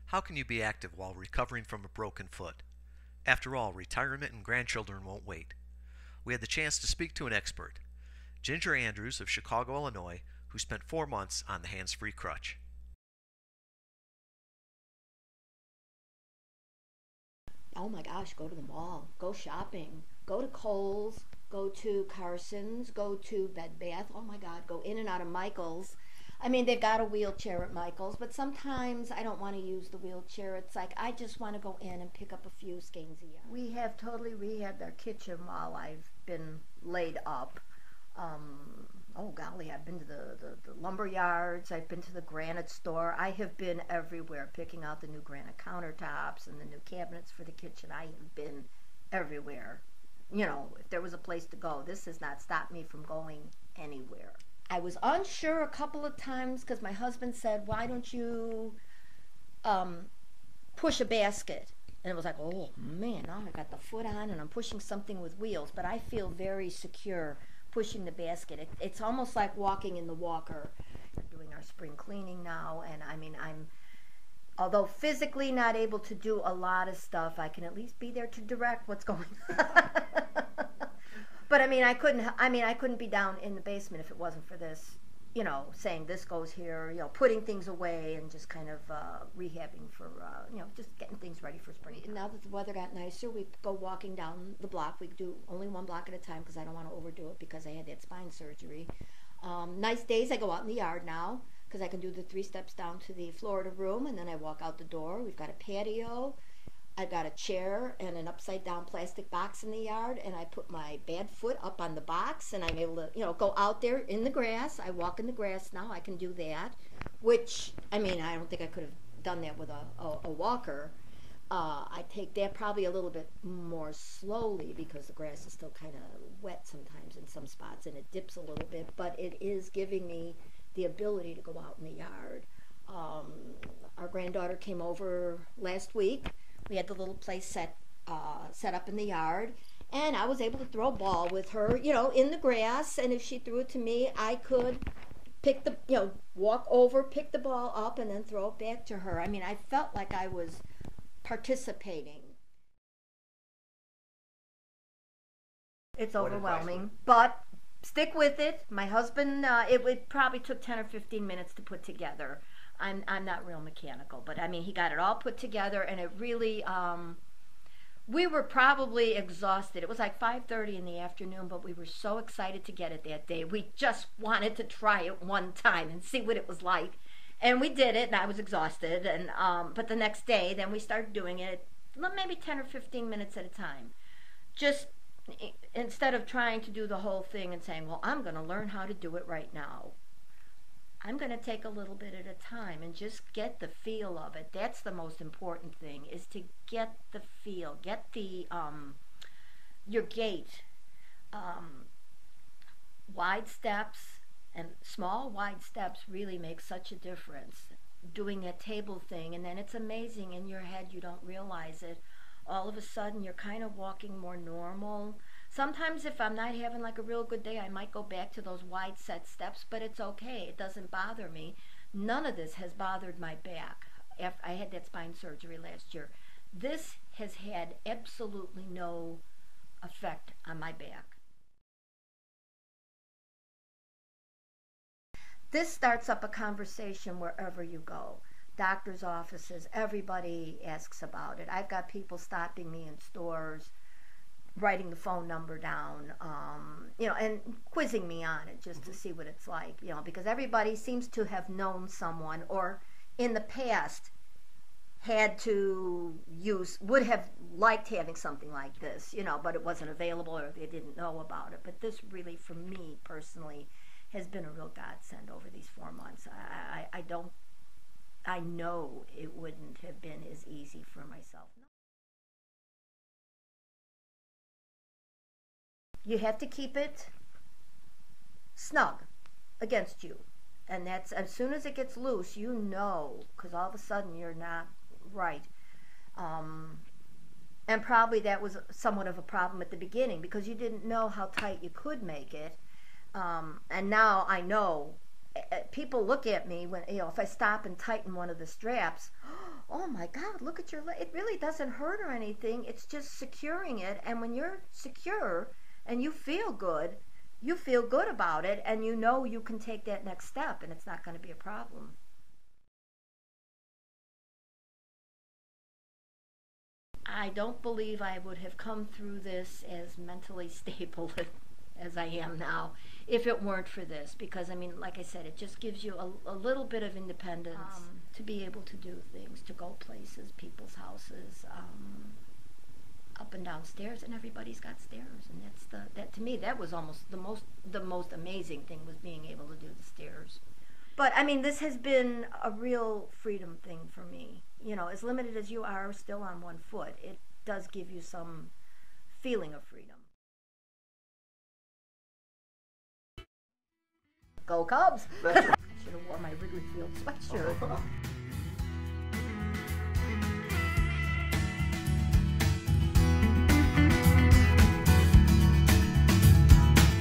How can you be active while recovering from a broken foot? After all, retirement and grandchildren won't wait. We had the chance to speak to an expert, Ginger Andrews of Chicago, Illinois, who spent 4 months on the hands-free crutch. Oh my gosh, go to the mall, go shopping, go to Kohl's, go to Carson's, go to Bed Bath. Oh my God, go in and out of Michael's. I mean, they've got a wheelchair at Michael's, but sometimes I don't want to use the wheelchair. It's like I just want to go in and pick up a few skeins a year. We have totally rehabbed our kitchen while I've been laid up. Oh golly, I've been to the lumber yards, I've been to the granite store. I have been everywhere picking out the new granite countertops and the new cabinets for the kitchen. I have been everywhere. You know, if there was a place to go, this has not stopped me from going anywhere. I was unsure a couple of times because my husband said, why don't you um, push a basket? And it was like, oh man, now I got the foot on and I'm pushing something with wheels, but I feel very secure pushing the basket. It's almost like walking in the walker. We're doing our spring cleaning now, and I mean, although physically not able to do a lot of stuff, I can at least be there to direct what's going on. But I couldn't be down in the basement if it wasn't for this, you know, saying this goes here, you know, putting things away and just kind of rehabbing for, you know, just getting things ready for spring. Now that the weather got nicer, we go walking down the block. We do only one block at a time because I don't want to overdo it because I had that spine surgery. Nice days, I go out in the yard now because I can do the 3 steps down to the Florida room and then I walk out the door. We've got a patio. I've got a chair and an upside down plastic box in the yard, and I put my bad foot up on the box, and I'm able to, you know, go out there in the grass. I walk in the grass now. I can do that, which, I mean, I don't think I could have done that with a walker. I take that probably a little bit more slowly because the grass is still kind of wet sometimes in some spots, and it dips a little bit, but it is giving me the ability to go out in the yard. Our granddaughter came over last week. We had the little place set up in the yard, and I was able to throw a ball with her, you know, in the grass. And if she threw it to me, I could walk over, pick the ball up, and then throw it back to her. I mean, I felt like I was participating. It's overwhelming, but stick with it. My husband, it probably took 10 or 15 minutes to put together. I'm not real mechanical, but I mean, he got it all put together, and it really, we were probably exhausted. It was like 5:30 in the afternoon, but we were so excited to get it that day. We just wanted to try it one time and see what it was like. And we did it, and I was exhausted. And but the next day, then we started doing it maybe 10 or 15 minutes at a time. Just instead of trying to do the whole thing and saying, well, I'm going to learn how to do it right now. I'm going to take a little bit at a time and just get the feel of it. That's the most important thing, is to get the feel, get the your gait. Wide steps and small wide steps really make such a difference. Doing a table thing, and then it's amazing in your head, you don't realize it. All of a sudden you're kind of walking more normal. Sometimes if I'm not having like a real good day, I might go back to those wide set steps, but it's okay. It doesn't bother me. None of this has bothered my back. I had that spine surgery last year. This has had absolutely no effect on my back. This starts up a conversation wherever you go. Doctor's offices, everybody asks about it. I've got people stopping me in stores, writing the phone number down, and quizzing me on it just to see what it's like, because everybody seems to have known someone or in the past would have liked having something like this, but it wasn't available or they didn't know about it. But this really, for me personally, has been a real godsend over these 4 months. I know it wouldn't have been as easy for myself. You have to keep it snug against you. And that's, as soon as it gets loose, because all of a sudden you're not right. And probably that was somewhat of a problem at the beginning because you didn't know how tight you could make it. And now I know. People look at me when, if I stop and tighten one of the straps, oh my God, look at your leg. It really doesn't hurt or anything. It's just securing it. And when you're secure and you feel good about it, and you know you can take that next step and it's not going to be a problem. I don't believe I would have come through this as mentally stable as I am now if it weren't for this, because I mean, like I said, it just gives you a little bit of independence to be able to do things, to go places, people's houses, up and down stairs, and everybody's got stairs, and that to me, that was almost the most amazing thing, was being able to do the stairs. But I mean, this has been a real freedom thing for me. You know, as limited as you are still on one foot, it does give you some feeling of freedom. Go Cubs! I should have worn my Wrigley Field sweatshirt.